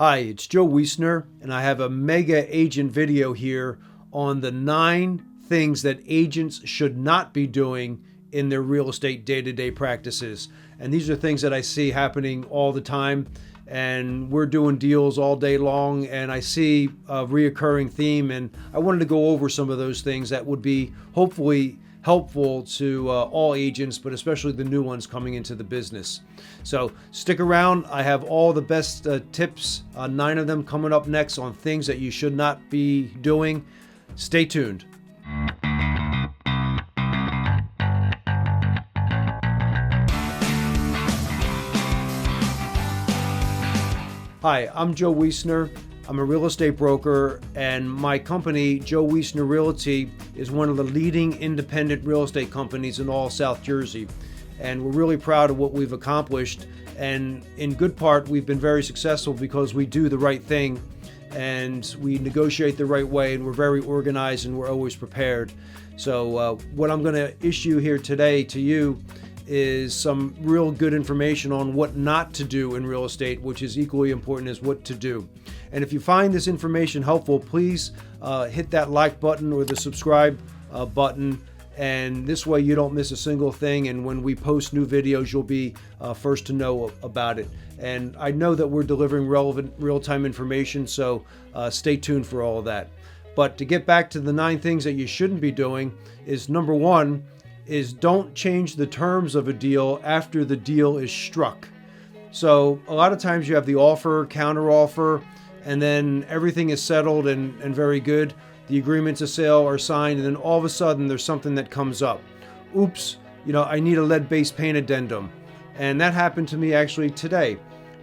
Hi, it's Joe Wiessner, and I have a mega agent video here on the 9 things that agents should not be doing in their real estate day-to-day practices. And these are things that I see happening all the time, and we're doing deals all day long, and I see a reoccurring theme, and I wanted to go over some of those things that would be hopefully helpful to all agents, but especially the new ones coming into the business. So stick around. I have all the best tips, 9 of them coming up next on things that you should not be doing. Stay tuned. Hi, I'm Joe Wiessner. I'm a real estate broker, and my company, Joe Wiessner Realty, is one of the leading independent real estate companies in all South Jersey. And we're really proud of what we've accomplished. And in good part, we've been very successful because we do the right thing and we negotiate the right way, and we're very organized and we're always prepared. So what I'm going to issue here today to you is some real good information on what not to do in real estate, which is equally important as what to do. And if you find this information helpful, please hit that like button or the subscribe button, and this way you don't miss a single thing, and when we post new videos you'll be first to know about it. And I know that we're delivering relevant real-time information, so stay tuned for all of that. But to get back to the 9 things that you shouldn't be doing, is number 1 is don't change the terms of a deal after the deal is struck. So a lot of times you have the offer, counter offer, and then everything is settled and very good. The agreements of sale are signed, and then all of a sudden there's something that comes up. Oops, I need a lead-based paint addendum. And that happened to me actually today.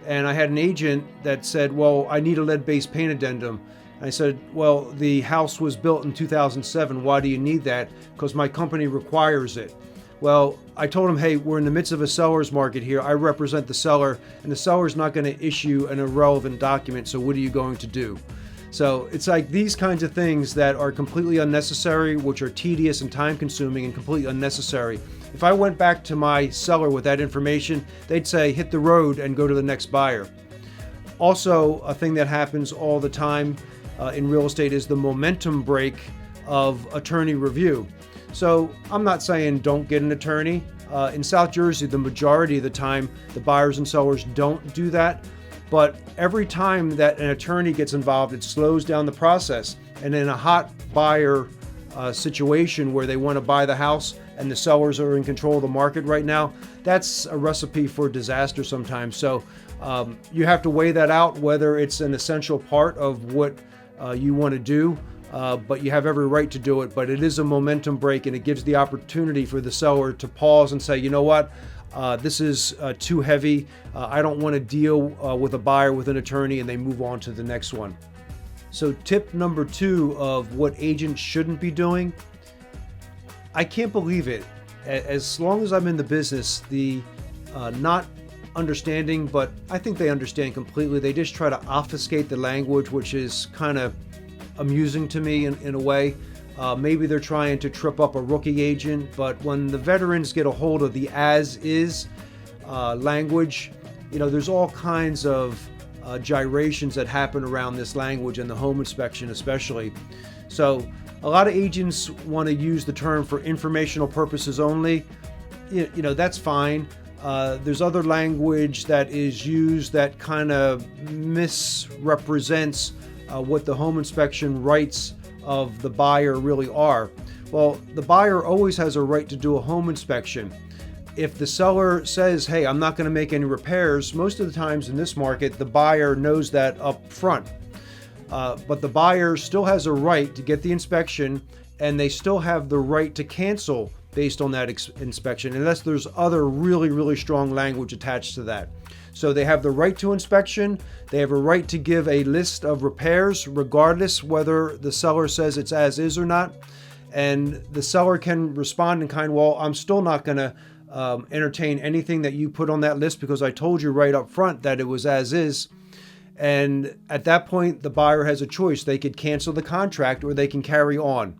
And I had an agent that said, well, I need a lead-based paint addendum. I said, well, the house was built in 2007. Why do you need that? Because my company requires it. Well, I told him, hey, we're in the midst of a seller's market here. I represent the seller, and the seller's not going to issue an irrelevant document. So what are you going to do? So it's like these kinds of things that are completely unnecessary, which are tedious and time consuming and completely unnecessary. If I went back to my seller with that information, they'd say, hit the road and go to the next buyer. Also, a thing that happens all the time in real estate is the momentum break of attorney review. So I'm not saying don't get an attorney. In South Jersey, the majority of the time, the buyers and sellers don't do that. But every time that an attorney gets involved, it slows down the process. And in a hot buyer situation where they want to buy the house and the sellers are in control of the market right now, that's a recipe for disaster sometimes. So you have to weigh that out, whether it's an essential part of what you want to do, but you have every right to do it. But it is a momentum break, and it gives the opportunity for the seller to pause and say, you know what, this is too heavy. I don't want to deal with a buyer with an attorney, and they move on to the next one. So tip number 2 of what agents shouldn't be doing. I can't believe it. As long as I'm in the business, the not understanding, but I think they understand completely. They just try to obfuscate the language, which is kind of amusing to me in a way. Maybe they're trying to trip up a rookie agent, but when the veterans get a hold of the as-is language, there's all kinds of gyrations that happen around this language and the home inspection especially. So a lot of agents want to use the term for informational purposes only. That's fine. There's other language that is used that kind of misrepresents what the home inspection rights of the buyer really are. Well, the buyer always has a right to do a home inspection. If the seller says, hey, I'm not going to make any repairs, most of the times in this market, the buyer knows that up front. But the buyer still has a right to get the inspection, and they still have the right to cancel based on that inspection, unless there's other really, really strong language attached to that. So they have the right to inspection. They have a right to give a list of repairs, regardless whether the seller says it's as is or not. And the seller can respond in kind, well, I'm still not going to entertain anything that you put on that list because I told you right up front that it was as is. And at that point, the buyer has a choice. They could cancel the contract or they can carry on.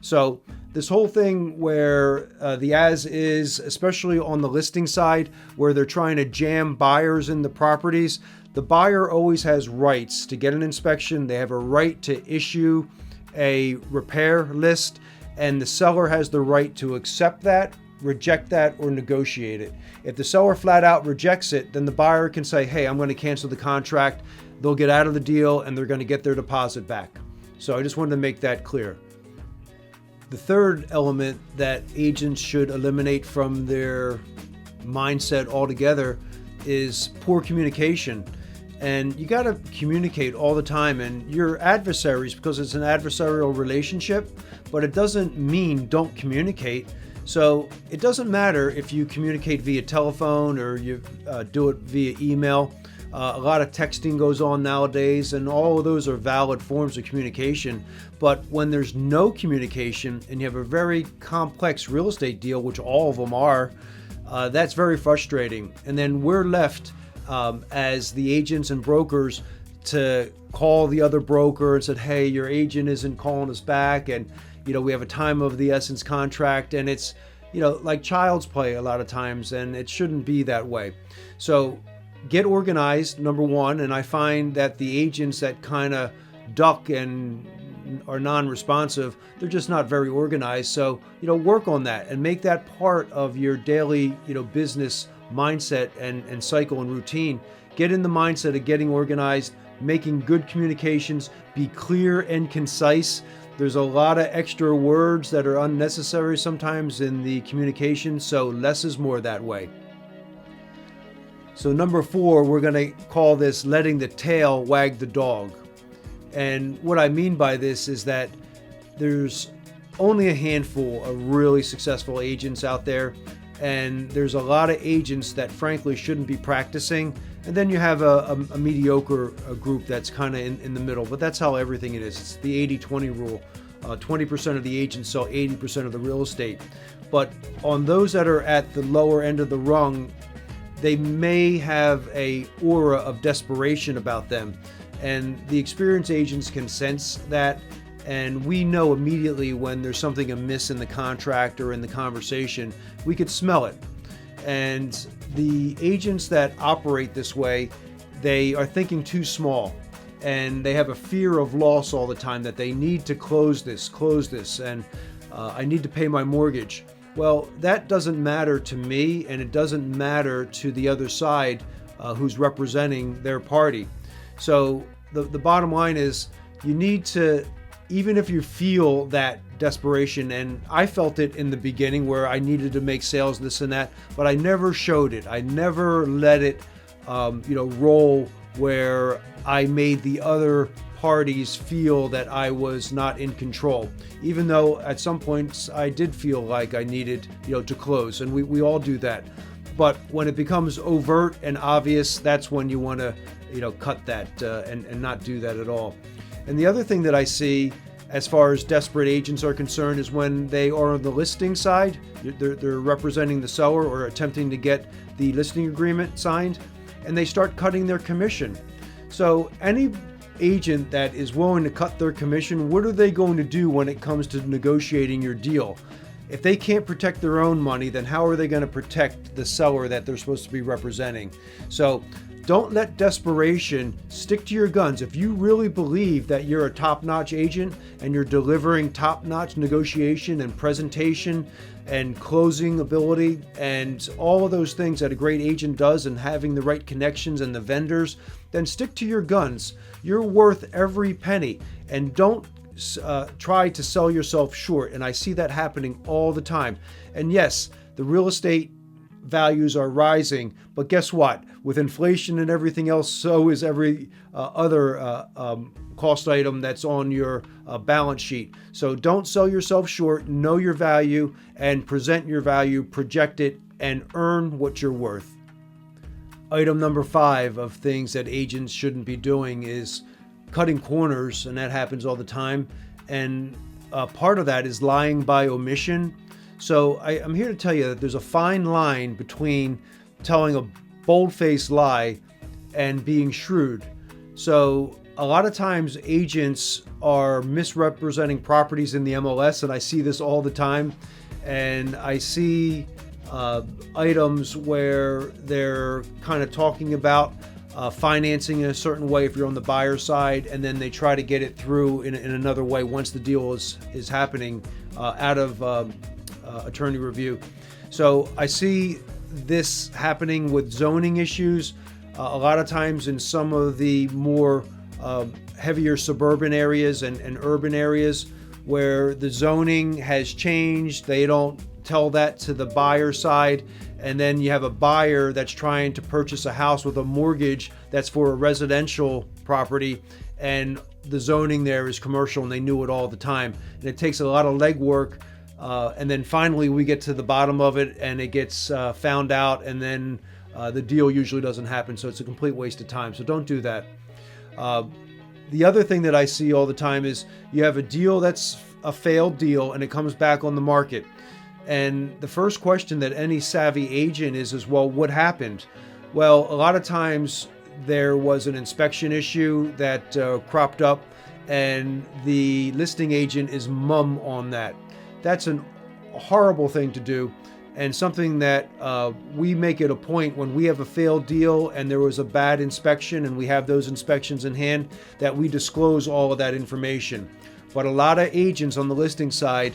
So this whole thing where the as is, especially on the listing side, where they're trying to jam buyers in the properties, the buyer always has rights to get an inspection. They have a right to issue a repair list, and the seller has the right to accept that, reject that, or negotiate it. If the seller flat out rejects it, then the buyer can say, hey, I'm going to cancel the contract. They'll get out of the deal and they're going to get their deposit back. So I just wanted to make that clear. The third element that agents should eliminate from their mindset altogether is poor communication. And you got to communicate all the time. And your adversaries, because it's an adversarial relationship, but it doesn't mean don't communicate. So it doesn't matter if you communicate via telephone or you do it via email. A lot of texting goes on nowadays, and all of those are valid forms of communication. But when there's no communication and you have a very complex real estate deal, which all of them are, that's very frustrating. And then we're left as the agents and brokers to call the other broker and said, hey, your agent isn't calling us back, and we have a time of the essence contract, and it's like child's play a lot of times, and it shouldn't be that way. So get organized, number one. And I find that the agents that kind of duck and are non-responsive, they're just not very organized. So work on that and make that part of your daily business mindset and cycle and routine. Get in the mindset of getting organized, making good communications, be clear and concise. There's a lot of extra words that are unnecessary sometimes in the communication, so less is more that way. So number 4, we're going to call this letting the tail wag the dog. And what I mean by this is that there's only a handful of really successful agents out there, and there's a lot of agents that frankly shouldn't be practicing. And then you have a mediocre group that's kind of in the middle, but that's how everything it is. It's the 80-20 rule. 20% of the agents sell 80% of the real estate. But on those that are at the lower end of the rung, they may have a aura of desperation about them. And the experienced agents can sense that, and we know immediately when there's something amiss in the contract or in the conversation. We could smell it. And the agents that operate this way, they are thinking too small, and they have a fear of loss all the time, that they need to close this, and I need to pay my mortgage. Well, that doesn't matter to me, and it doesn't matter to the other side who's representing their party. So the bottom line is, you need to, even if you feel that desperation, and I felt it in the beginning where I needed to make sales, this and that, but I never showed it. I never let it roll where I made the other parties feel that I was not in control, even though at some points I did feel like I needed to close, and we all do that. But when it becomes overt and obvious, that's when you want to cut that and not do that at all. And the other thing that I see as far as desperate agents are concerned is when they are on the listing side, they're representing the seller or attempting to get the listing agreement signed, and they start cutting their commission. So any agent that is willing to cut their commission, what are they going to do when it comes to negotiating your deal? If they can't protect their own money, then how are they going to protect the seller that they're supposed to be representing? So don't let desperation, stick to your guns. If you really believe that you're a top-notch agent and you're delivering top-notch negotiation and presentation and closing ability and all of those things that a great agent does, and having the right connections and the vendors, then stick to your guns. You're worth every penny, and don't try to sell yourself short. And I see that happening all the time. And yes, the real estate values are rising, but guess what? With inflation and everything else, so is every other cost item that's on your balance sheet. So don't sell yourself short. Know your value and present your value, project it, and earn what you're worth. Item number 5 of things that agents shouldn't be doing is cutting corners, and that happens all the time. And part of that is lying by omission. So I'm here to tell you that there's a fine line between telling a bold-faced lie and being shrewd. So a lot of times agents are misrepresenting properties in the MLS, and I see this all the time. And I see items where they're kind of talking about financing in a certain way if you're on the buyer side, and then they try to get it through in another way once the deal is happening out of attorney review. So I see this happening with zoning issues a lot of times in some of the more heavier suburban areas and urban areas where the zoning has changed. They don't tell that to the buyer side, and then you have a buyer that's trying to purchase a house with a mortgage that's for a residential property, and the zoning there is commercial, and they knew it all the time. And it takes a lot of legwork, and then finally we get to the bottom of it, and it gets found out, and then the deal usually doesn't happen. So it's a complete waste of time. So don't do that. The other thing that I see all the time is you have a deal that's a failed deal, and it comes back on the market. And the first question that any savvy agent is, well, what happened? Well, a lot of times there was an inspection issue that cropped up, and the listing agent is mum on that. That's a horrible thing to do, and something that we make it a point when we have a failed deal and there was a bad inspection and we have those inspections in hand, that we disclose all of that information. But a lot of agents on the listing side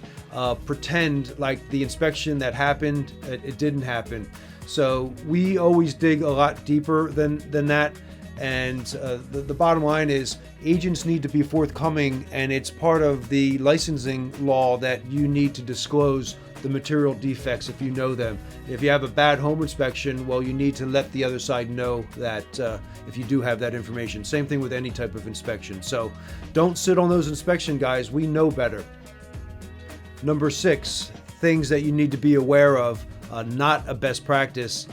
pretend like the inspection that happened, it didn't happen. So we always dig a lot deeper than that. And the bottom line is agents need to be forthcoming, and it's part of the licensing law that you need to disclose the material defects if you know them. If you have a bad home inspection, well, you need to let the other side know that if you do have that information. Same thing with any type of inspection. So don't sit on those inspection guys. We know better. Number 6, things that you need to be aware of, not a best practice.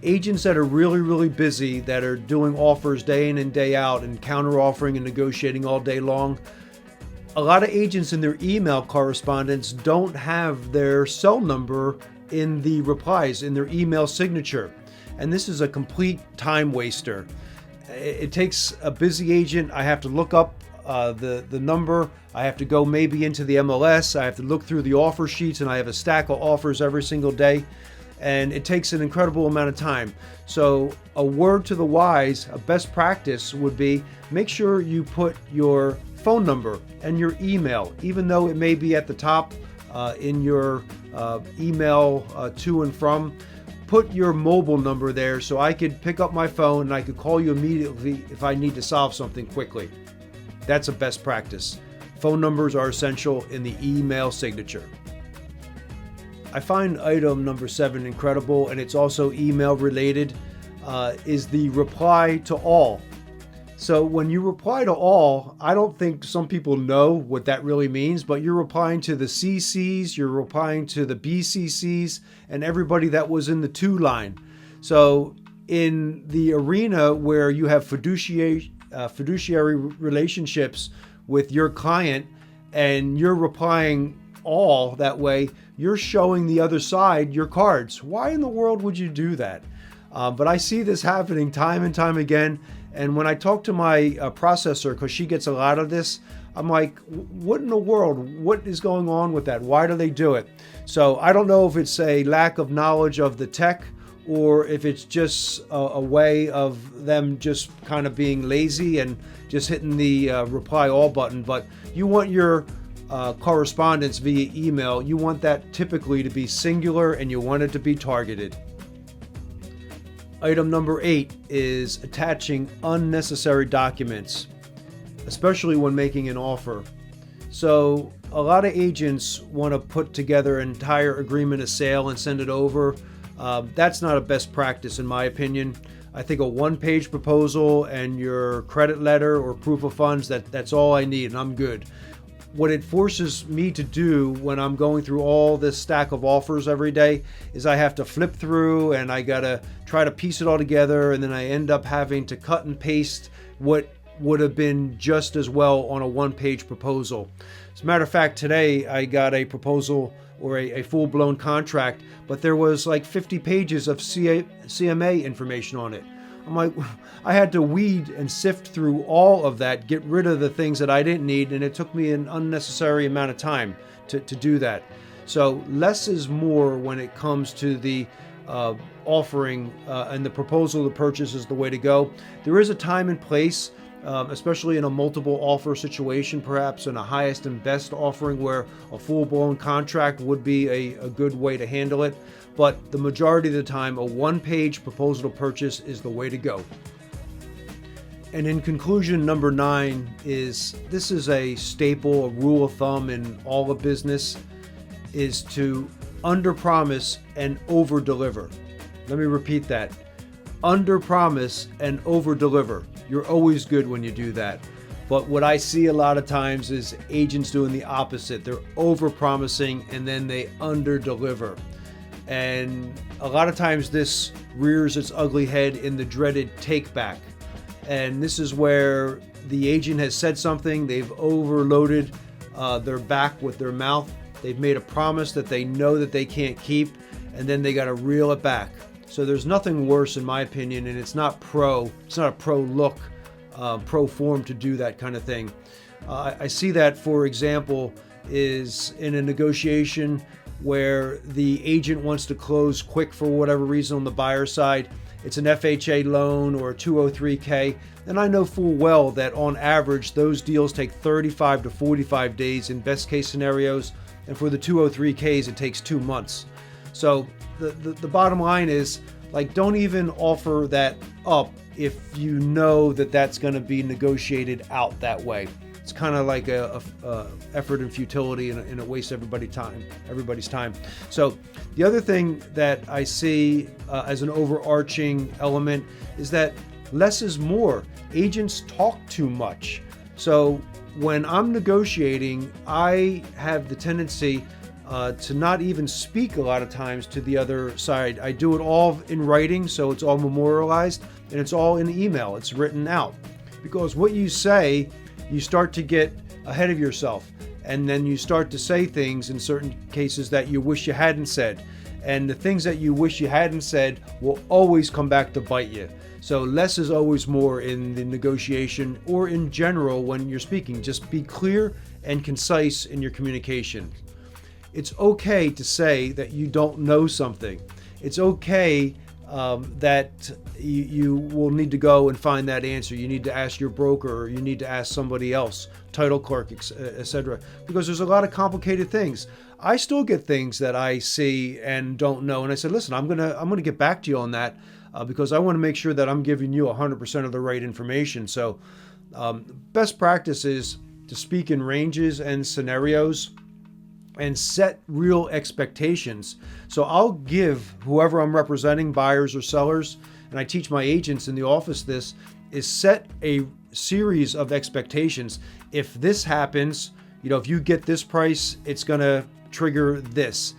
Agents that are really, really busy, that are doing offers day in and day out and counter offering and negotiating all day long. A lot of agents in their email correspondence don't have their cell number in the replies, in their email signature. And this is a complete time waster. It takes a busy agent. I have to look up the number. I have to go maybe into the MLS. I have to look through the offer sheets, and I have a stack of offers every single day. And it takes an incredible amount of time. So a word to the wise, a best practice would be make sure you put your phone number and your email, even though it may be at the top in your email to and from. Put your mobile number there so I could pick up my phone and I could call you immediately if I need to solve something quickly. That's a best practice. Phone numbers are essential in the email signature. I find item number 7 incredible, and it's also email related, is the reply to all. So when you reply to all, I don't think some people know what that really means, but you're replying to the CCs, you're replying to the BCCs, and everybody that was in the to line. So in the arena where you have fiduciary relationships with your client, and you're replying all that way, you're showing the other side your cards. Why in the world would you do that? But I see this happening time and time again. And when I talk to my processor, because she gets a lot of this, I'm like, what in the world? What is going on with that? Why do they do it? So I don't know if it's a lack of knowledge of the tech, or if it's just a way of them just kind of being lazy and just hitting the reply all button. But you want your correspondence via email, you want that typically to be singular, and you want it to be targeted. Item number 8 is attaching unnecessary documents, especially when making an offer. So a lot of agents want to put together an entire agreement of sale and send it over. That's not a best practice in my opinion. I think a one-page proposal and your credit letter or proof of funds, that's all I need and I'm good. What it forces me to do when I'm going through all this stack of offers every day is I have to flip through and I gotta try to piece it all together, and then I end up having to cut and paste what would have been just as well on a one-page proposal. As a matter of fact, today I got a proposal or a full-blown contract, but there was like 50 pages of CMA information on it. I'm like, I had to weed and sift through all of that, get rid of the things that I didn't need, and it took me an unnecessary amount of time to do that. So less is more when it comes to the offering and the proposal to purchase is the way to go. There is a time and place, especially in a multiple offer situation, perhaps in a highest and best offering where a full-blown contract would be a good way to handle it. But the majority of the time, a one-page proposal to purchase is the way to go. And in conclusion, number 9 is, this is a staple, a rule of thumb in all of business, is to underpromise and overdeliver. Let me repeat that. Underpromise and overdeliver. You're always good when you do that. But what I see a lot of times is agents doing the opposite. They're overpromising and then they underdeliver. And a lot of times this rears its ugly head in the dreaded take back. And this is where the agent has said something, they've overloaded their back with their mouth. They've made a promise that they know that they can't keep, and then they got to reel it back. So there's nothing worse, in my opinion, and it's not a pro look, pro form to do that kind of thing. I see that, for example, is in a negotiation where the agent wants to close quick for whatever reason on the buyer side. It's an FHA loan or a 203K, and I know full well that on average those deals take 35 to 45 days in best case scenarios, and for the 203Ks it takes 2 months. So the bottom line is, like, don't even offer that up if you know that that's going to be negotiated out that way. It's kind of like a effort and futility, and it wastes everybody's time. So the other thing that I see as an overarching element is that less is more. Agents talk too much. So when I'm negotiating, I have the tendency to not even speak a lot of times to the other side. I do it all in writing, so it's all memorialized, and it's all in email. It's written out. Because what you say, you start to get ahead of yourself, and then you start to say things in certain cases that you wish you hadn't said. And the things that you wish you hadn't said will always come back to bite you. So less is always more in the negotiation or in general when you're speaking. Just be clear and concise in your communication. It's okay to say that you don't know something. It's okay that you will need to go and find that answer. You need to ask your broker, or you need to ask somebody else, title clerk, etc. Because there's a lot of complicated things. I still get things that I see and don't know, and I said, listen, I'm gonna get back to you on that because I want to make sure that I'm giving you 100% of the right information. So best practice is to speak in ranges and scenarios and set real expectations. So I'll give whoever I'm representing, buyers or sellers, and I teach my agents in the office this, is set a series of expectations. If this happens, if you get this price, it's going to trigger this.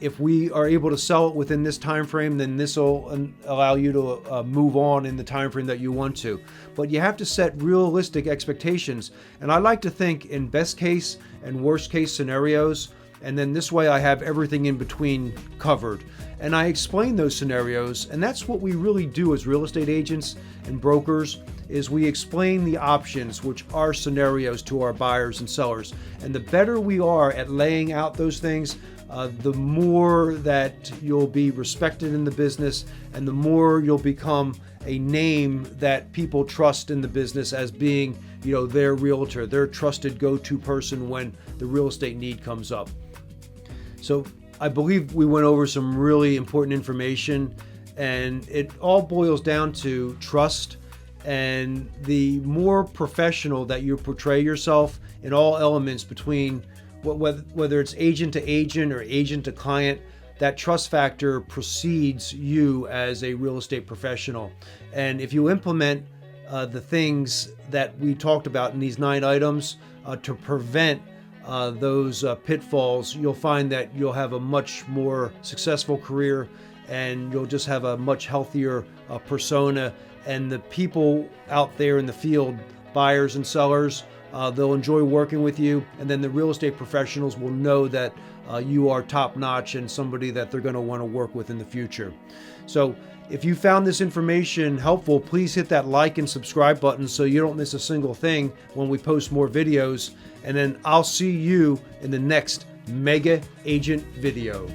If we are able to sell it within this time frame, then this will allow you to move on in the time frame that you want to. But you have to set realistic expectations. And I like to think in best case and worst case scenarios. And then this way I have everything in between covered. And I explain those scenarios. And that's what we really do as real estate agents and brokers, is we explain the options, which are scenarios, to our buyers and sellers. And the better we are at laying out those things, the more that you'll be respected in the business, and the more you'll become a name that people trust in the business as being, their realtor, their trusted go-to person when the real estate need comes up. So I believe we went over some really important information, and it all boils down to trust. And the more professional that you portray yourself in all elements, between whether it's agent to agent or agent to client, that trust factor precedes you as a real estate professional. And if you implement the things that we talked about in these 9 items to prevent those pitfalls, you'll find that you'll have a much more successful career, and you'll just have a much healthier persona. And the people out there in the field, buyers and sellers, they'll enjoy working with you. And then the real estate professionals will know that you are top notch and somebody that they're going to want to work with in the future. So if you found this information helpful, please hit that like and subscribe button so you don't miss a single thing when we post more videos. And then I'll see you in the next Mega Agent video.